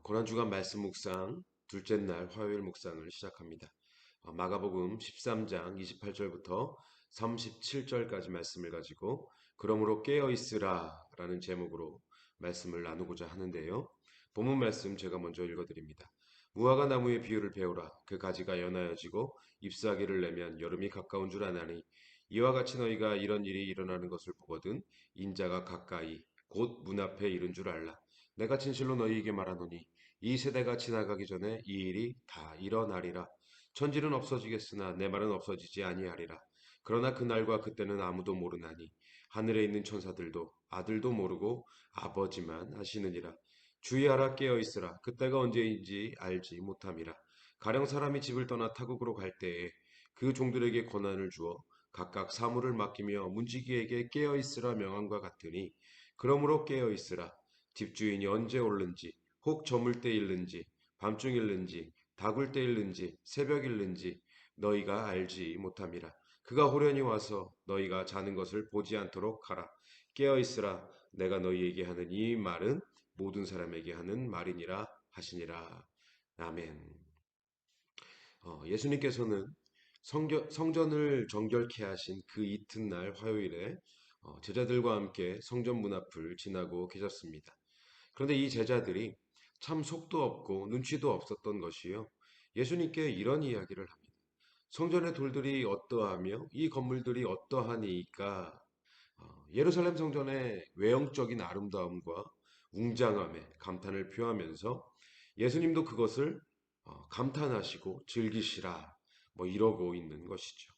고난주간 말씀 묵상 둘째 날 화요일 묵상을 시작합니다. 마가복음 13장 28절부터 37절까지 말씀을 가지고 그러므로 깨어 있으라 라는 제목으로 말씀을 나누고자 하는데요. 본문 말씀 제가 먼저 읽어드립니다. 무화과 나무의 비유를 배우라. 그 가지가 연하여지고 잎사귀를 내면 여름이 가까운 줄 아나니 이와 같이 너희가 이런 일이 일어나는 것을 보거든 인자가 가까이 곧 문 앞에 이른 줄 알라. 내가 진실로 너희에게 말하노니 이 세대가 지나가기 전에 이 일이 다 일어나리라. 천지는 없어지겠으나 내 말은 없어지지 아니하리라. 그러나 그날과 그때는 아무도 모르나니 하늘에 있는 천사들도 아들도 모르고 아버지만 아시느니라. 주의하라 깨어 있으라. 그때가 언제인지 알지 못함이라. 가령 사람이 집을 떠나 타국으로 갈 때에 그 종들에게 권한을 주어 각각 사물을 맡기며 문지기에게 깨어 있으라 명함과 같으니 그러므로 깨어 있으라. 집주인이 언제 올는지 혹 저물 때 일는지 밤중 일는지 다굴 때 일는지 새벽 일는지 너희가 알지 못함이라. 그가 호련히 와서 너희가 자는 것을 보지 않도록 하라. 깨어 있으라. 내가 너희에게 하는 이 말은 모든 사람에게 하는 말이니라 하시니라. 아멘. 예수님께서는 성전을 정결케 하신 그 이튿날 화요일에 제자들과 함께 성전 문 앞을 지나고 계셨습니다. 그런데 이 제자들이 참 속도 없고 눈치도 없었던 것이요. 예수님께 이런 이야기를 합니다. 성전의 돌들이 어떠하며 이 건물들이 어떠하니까 예루살렘 성전의 외형적인 아름다움과 웅장함에 감탄을 표하면서 예수님도 그것을 감탄하시고 즐기시라 뭐 이러고 있는 것이죠.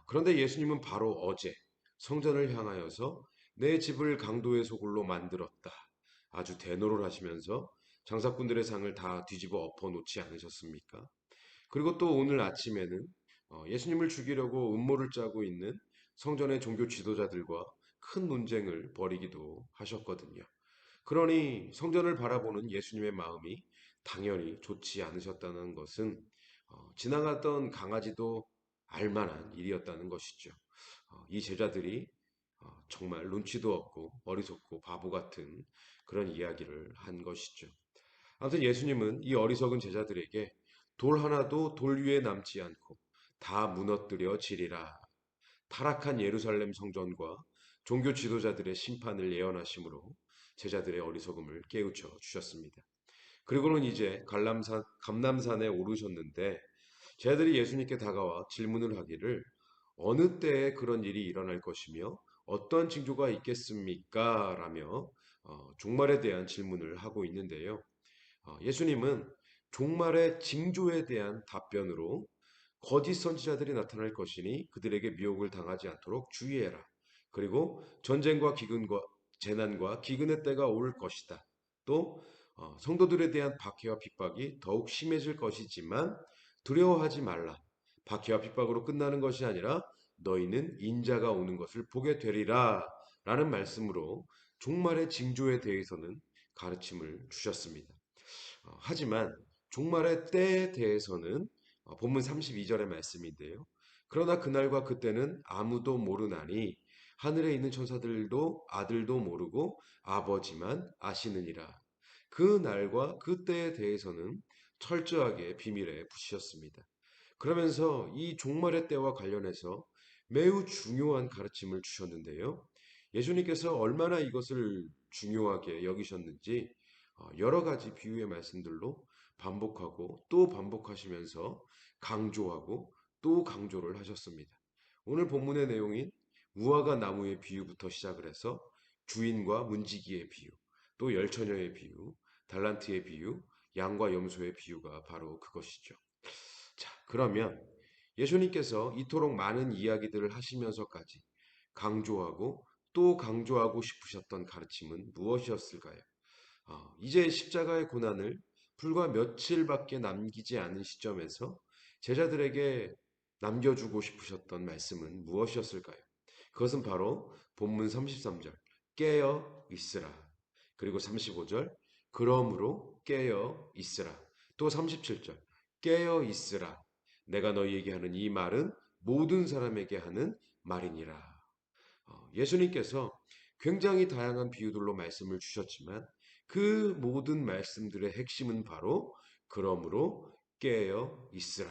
그런데 예수님은 바로 어제 성전을 향하여서 내 집을 강도의 소굴로 만들었다. 아주 대노를 하시면서 장사꾼들의 상을 다 뒤집어 엎어놓지 않으셨습니까? 그리고 또 오늘 아침에는 예수님을 죽이려고 음모를 짜고 있는 성전의 종교 지도자들과 큰 논쟁을 벌이기도 하셨거든요. 그러니 성전을 바라보는 예수님의 마음이 당연히 좋지 않으셨다는 것은 지나갔던 강아지도 알만한 일이었다는 것이죠. 이 제자들이 정말 눈치도 없고 어리석고 바보 같은 그런 이야기를 한 것이죠. 아무튼 예수님은 이 어리석은 제자들에게 돌 하나도 돌 위에 남지 않고 다 무너뜨려 지리라. 타락한 예루살렘 성전과 종교 지도자들의 심판을 예언하심으로 제자들의 어리석음을 깨우쳐 주셨습니다. 그리고는 이제 감람산에 오르셨는데 제자들이 예수님께 다가와 질문을 하기를 어느 때에 그런 일이 일어날 것이며 어떤 징조가 있겠습니까? 라며 종말에 대한 질문을 하고 있는데요. 예수님은 종말의 징조에 대한 답변으로 거짓 선지자들이 나타날 것이니 그들에게 미혹을 당하지 않도록 주의해라. 그리고 전쟁과 기근과 재난과 기근의 때가 올 것이다. 또 성도들에 대한 박해와 핍박이 더욱 심해질 것이지만 두려워하지 말라. 박해와 핍박으로 끝나는 것이 아니라 너희는 인자가 오는 것을 보게 되리라. 라는 말씀으로 종말의 징조에 대해서는 가르침을 주셨습니다. 하지만 종말의 때에 대해서는 본문 32절의 말씀인데요. 그러나 그날과 그때는 아무도 모르나니 하늘에 있는 천사들도 아들도 모르고 아버지만 아시느니라. 그 날과 그때에 대해서는 철저하게 비밀에 붙이셨습니다. 그러면서 이 종말의 때와 관련해서 매우 중요한 가르침을 주셨는데요. 예수님께서 얼마나 이것을 중요하게 여기셨는지 여러 가지 비유의 말씀들로 반복하고 또 반복하시면서 강조하고 또 강조를 하셨습니다. 오늘 본문의 내용인 무화과 나무의 비유부터 시작을 해서 주인과 문지기의 비유, 또 열처녀의 비유, 달란트의 비유, 양과 염소의 비유가 바로 그것이죠. 자, 그러면 예수님께서 이토록 많은 이야기들을 하시면서까지 강조하고 또 강조하고 싶으셨던 가르침은 무엇이었을까요? 이제 십자가의 고난을 불과 며칠밖에 남기지 않은 시점에서 제자들에게 남겨주고 싶으셨던 말씀은 무엇이었을까요? 그것은 바로 본문 33절, 깨어 있으라. 그리고 35절, 그러므로 깨어 있으라. 또 37절, 깨어 있으라. 내가 너희에게 하는 이 말은 모든 사람에게 하는 말이니라. 예수님께서 굉장히 다양한 비유들로 말씀을 주셨지만 그 모든 말씀들의 핵심은 바로 그러므로 깨어 있으라.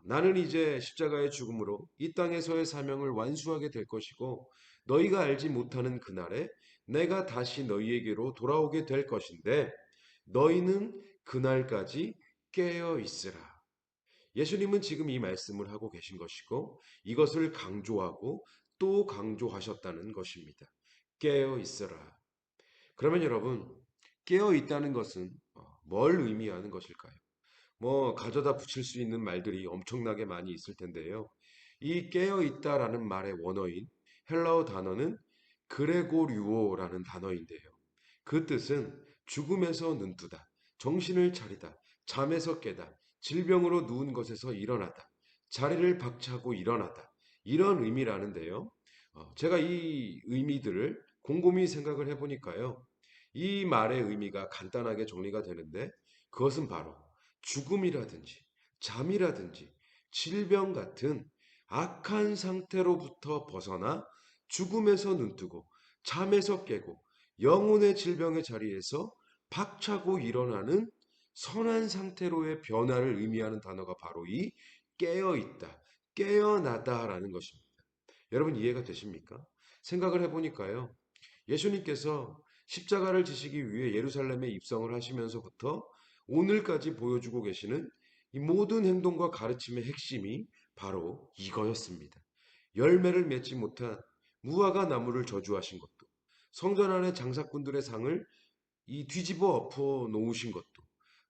나는 이제 십자가의 죽음으로 이 땅에서의 사명을 완수하게 될 것이고 너희가 알지 못하는 그날에 내가 다시 너희에게로 돌아오게 될 것인데 너희는 그날까지 깨어 있으라. 예수님은 지금 이 말씀을 하고 계신 것이고 이것을 강조하고 또 강조하셨다는 것입니다. 깨어 있으라. 그러면 여러분, 깨어 있다는 것은 뭘 의미하는 것일까요? 뭐 가져다 붙일 수 있는 말들이 엄청나게 많이 있을 텐데요. 이 깨어 있다라는 말의 원어인 헬라어 단어는 그레고류오라는 단어인데요. 그 뜻은 죽음에서 눈뜨다, 정신을 차리다, 잠에서 깨다, 질병으로 누운 것에서 일어나다, 자리를 박차고 일어나다, 이런 의미라는데요. 제가 이 의미들을 곰곰이 생각을 해보니까요. 이 말의 의미가 간단하게 정리가 되는데 그것은 바로 죽음이라든지 잠이라든지 질병 같은 악한 상태로부터 벗어나 죽음에서 눈뜨고 잠에서 깨고 영혼의 질병의 자리에서 박차고 일어나는 선한 상태로의 변화를 의미하는 단어가 바로 이 깨어 있다, 깨어나다라는 것입니다. 여러분 이해가 되십니까? 생각을 해보니까요. 예수님께서 십자가를 지시기 위해 예루살렘에 입성을 하시면서부터 오늘까지 보여주고 계시는 이 모든 행동과 가르침의 핵심이 바로 이거였습니다. 열매를 맺지 못한 무화과 나무를 저주하신 것도, 성전 안에 장사꾼들의 상을 이 뒤집어 엎어 놓으신 것도,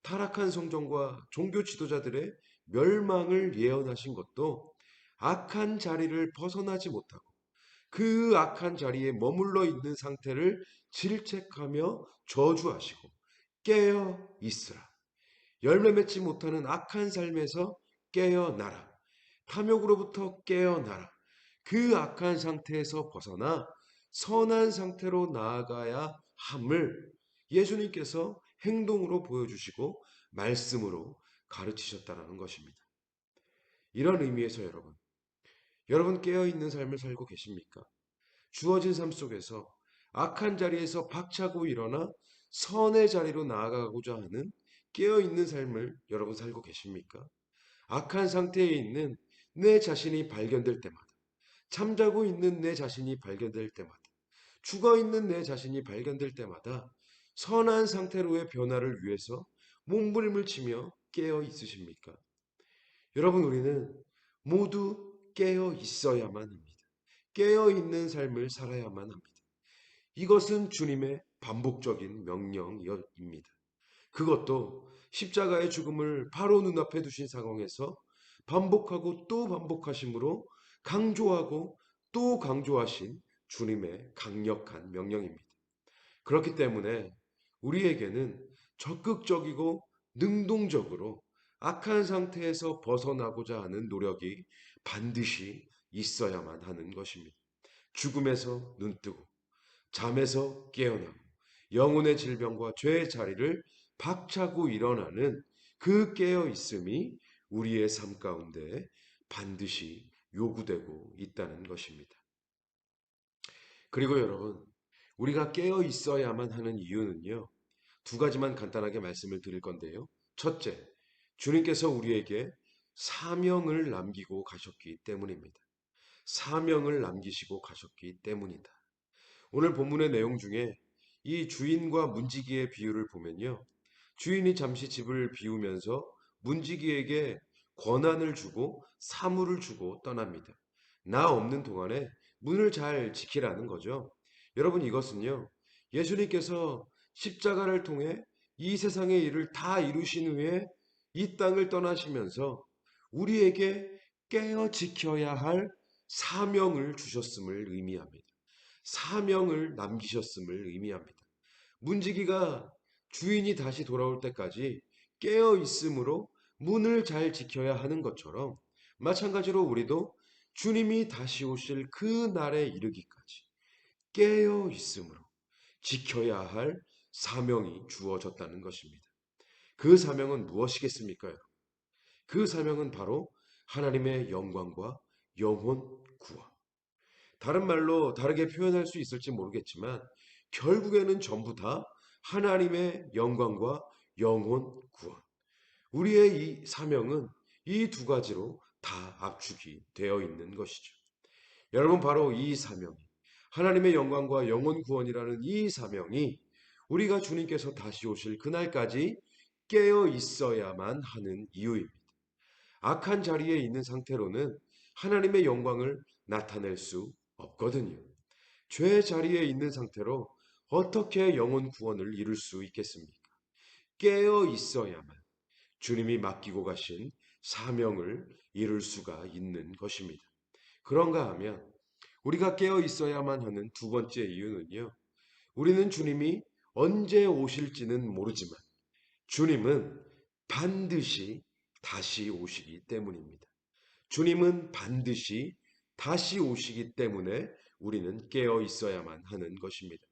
타락한 성전과 종교 지도자들의 멸망을 예언하신 것도 악한 자리를 벗어나지 못하고 그 악한 자리에 머물러 있는 상태를 질책하며 저주하시고 깨어 있으라. 열매 맺지 못하는 악한 삶에서 깨어나라. 탐욕으로부터 깨어나라. 그 악한 상태에서 벗어나 선한 상태로 나아가야 함을 예수님께서 행동으로 보여주시고 말씀으로 가르치셨다라는 것입니다. 이런 의미에서 여러분 깨어있는 삶을 살고 계십니까? 주어진 삶 속에서 악한 자리에서 박차고 일어나 선의 자리로 나아가고자 하는 깨어있는 삶을 여러분 살고 계십니까? 악한 상태에 있는 내 자신이 발견될 때마다, 잠자고 있는 내 자신이 발견될 때마다, 죽어 있는 내 자신이 발견될 때마다 선한 상태로의 변화를 위해서 몸부림을 치며 깨어 있으십니까? 여러분, 우리는 모두 깨어 있어야만 합니다. 깨어 있는 삶을 살아야만 합니다. 이것은 주님의 반복적인 명령입니다. 그것도 십자가의 죽음을 바로 눈앞에 두신 상황에서 반복하고 또 반복하심으로 강조하고 또 강조하신 주님의 강력한 명령입니다. 그렇기 때문에 우리에게는 적극적이고 능동적으로 악한 상태에서 벗어나고자 하는 노력이 반드시 있어야만 하는 것입니다. 죽음에서 눈뜨고 잠에서 깨어나고 영혼의 질병과 죄의 자리를 박차고 일어나는 그 깨어 있음이 우리의 삶 가운데 반드시 요구되고 있다는 것입니다. 그리고 여러분, 우리가 깨어 있어야만 하는 이유는요, 두 가지만 간단하게 말씀을 드릴 건데요. 첫째, 주님께서 우리에게 사명을 남기고 가셨기 때문입니다. 사명을 남기시고 가셨기 때문이다. 오늘 본문의 내용 중에 이 주인과 문지기의 비유를 보면요. 주인이 잠시 집을 비우면서 문지기에게 권한을 주고 사물을 주고 떠납니다. 나 없는 동안에 문을 잘 지키라는 거죠. 여러분 이것은요. 예수님께서 십자가를 통해 이 세상의 일을 다 이루신 후에 이 땅을 떠나시면서 우리에게 깨어 지켜야 할 사명을 주셨음을 의미합니다. 사명을 남기셨음을 의미합니다. 문지기가 주인이 다시 돌아올 때까지 깨어 있으므로 문을 잘 지켜야 하는 것처럼 마찬가지로 우리도 주님이 다시 오실 그 날에 이르기까지 깨어 있으므로 지켜야 할 사명이 주어졌다는 것입니다. 그 사명은 무엇이겠습니까? 그 사명은 바로 하나님의 영광과 영혼 구원. 다른 말로 다르게 표현할 수 있을지 모르겠지만 결국에는 전부 다 하나님의 영광과 영혼 구원. 우리의 이 사명은 이 두 가지로 다 압축이 되어 있는 것이죠. 여러분, 바로 이 사명이, 하나님의 영광과 영혼 구원이라는 이 사명이 우리가 주님께서 다시 오실 그날까지 깨어 있어야만 하는 이유입니다. 악한 자리에 있는 상태로는 하나님의 영광을 나타낼 수 없거든요. 죄 자리에 있는 상태로 어떻게 영혼 구원을 이룰 수 있겠습니까? 깨어 있어야만 주님이 맡기고 가신 사명을 이룰 수가 있는 것입니다. 그런가 하면 우리가 깨어 있어야만 하는 두 번째 이유는요. 우리는 주님이 언제 오실지는 모르지만 주님은 반드시 다시 오시기 때문입니다. 주님은 반드시 다시 오시기 때문에 우리는 깨어 있어야만 하는 것입니다.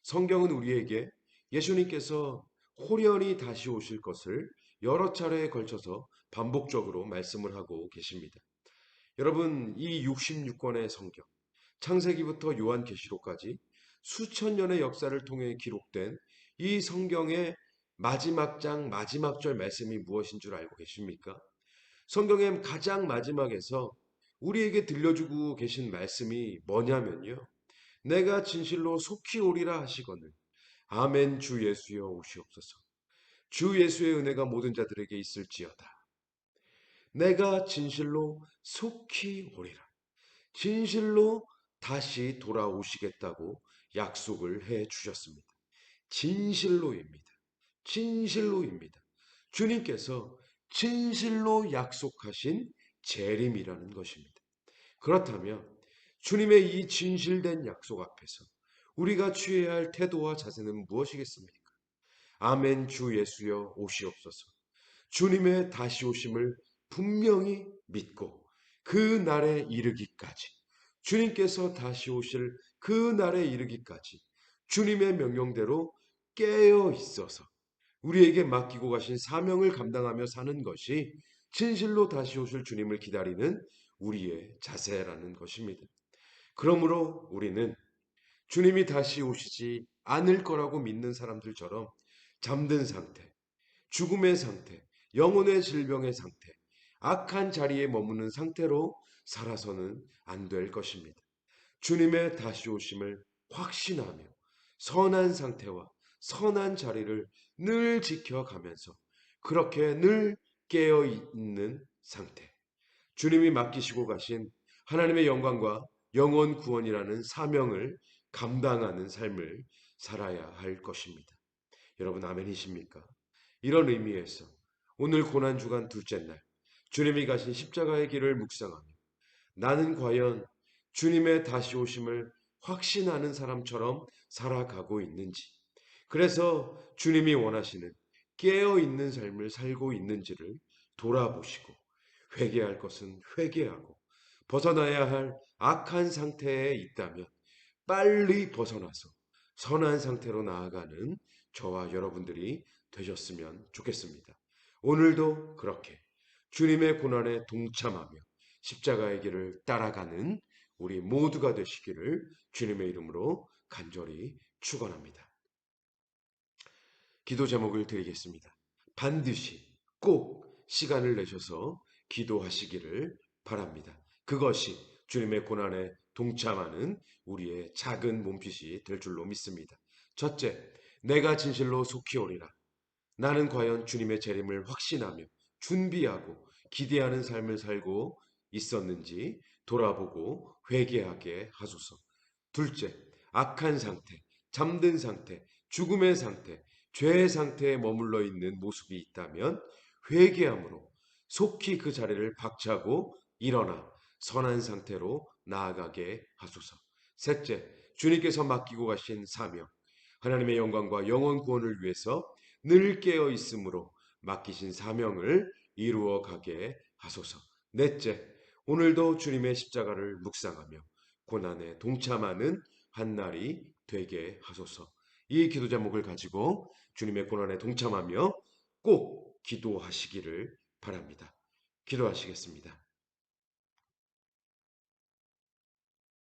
성경은 우리에게 예수님께서 홀연히 다시 오실 것을 여러 차례에 걸쳐서 반복적으로 말씀을 하고 계십니다. 여러분, 이 66권의 성경, 창세기부터 요한계시록까지 수천 년의 역사를 통해 기록된 이 성경의 마지막 장, 마지막 절 말씀이 무엇인 줄 알고 계십니까? 성경의 가장 마지막에서 우리에게 들려주고 계신 말씀이 뭐냐면요. 내가 진실로 속히 오리라 하시거늘 아멘 주 예수여 오시옵소서. 주 예수의 은혜가 모든 자들에게 있을지어다. 내가 진실로 속히 오리라. 진실로 다시 돌아오시겠다고 약속을 해 주셨습니다. 진실로입니다. 진실로입니다. 주님께서 진실로 약속하신 재림이라는 것입니다. 그렇다면 주님의 이 진실된 약속 앞에서 우리가 취해야 할 태도와 자세는 무엇이겠습니까? 아멘 주 예수여 오시옵소서. 주님의 다시 오심을 분명히 믿고 그 날에 이르기까지, 주님께서 다시 오실 그 날에 이르기까지 주님의 명령대로 깨어 있어서 우리에게 맡기고 가신 사명을 감당하며 사는 것이 진실로 다시 오실 주님을 기다리는 우리의 자세라는 것입니다. 그러므로 우리는 주님이 다시 오시지 않을 거라고 믿는 사람들처럼 잠든 상태, 죽음의 상태, 영혼의 질병의 상태, 악한 자리에 머무는 상태로 살아서는 안 될 것입니다. 주님의 다시 오심을 확신하며 선한 상태와 선한 자리를 늘 지켜가면서 그렇게 늘 깨어 있는 상태, 주님이 맡기시고 가신 하나님의 영광과 영원 구원이라는 사명을 감당하는 삶을 살아야 할 것입니다. 여러분, 아멘이십니까? 이런 의미에서 오늘 고난주간 둘째 날 주님이 가신 십자가의 길을 묵상하며 나는 과연 주님의 다시 오심을 확신하는 사람처럼 살아가고 있는지, 그래서 주님이 원하시는 깨어있는 삶을 살고 있는지를 돌아보시고 회개할 것은 회개하고 벗어나야 할 악한 상태에 있다면 빨리 벗어나서 선한 상태로 나아가는 저와 여러분들이 되셨으면 좋겠습니다. 오늘도 그렇게 주님의 고난에 동참하며 십자가의 길을 따라가는 우리 모두가 되시기를 주님의 이름으로 간절히 축원합니다. 기도 제목을 드리겠습니다. 반드시 꼭 시간을 내셔서 기도하시기를 바랍니다. 그것이 주님의 고난에 동참하는 우리의 작은 몸짓이 될 줄로 믿습니다. 첫째, 내가 진실로 속히 오리라. 나는 과연 주님의 재림을 확신하며 준비하고 기대하는 삶을 살고 있었는지 돌아보고 회개하게 하소서. 둘째, 악한 상태, 잠든 상태, 죽음의 상태, 죄의 상태에 머물러 있는 모습이 있다면 회개함으로 속히 그 자리를 박차고 일어나 선한 상태로 나아가게 하소서. 셋째, 주님께서 맡기고 가신 사명, 하나님의 영광과 영원 구원을 위해서 늘 깨어 있으므로 맡기신 사명을 이루어 가게 하소서. 넷째, 오늘도 주님의 십자가를 묵상하며 고난에 동참하는 한 날이 되게 하소서. 이 기도 제목을 가지고 주님의 고난에 동참하며 꼭 기도하시기를 바랍니다. 기도하시겠습니다.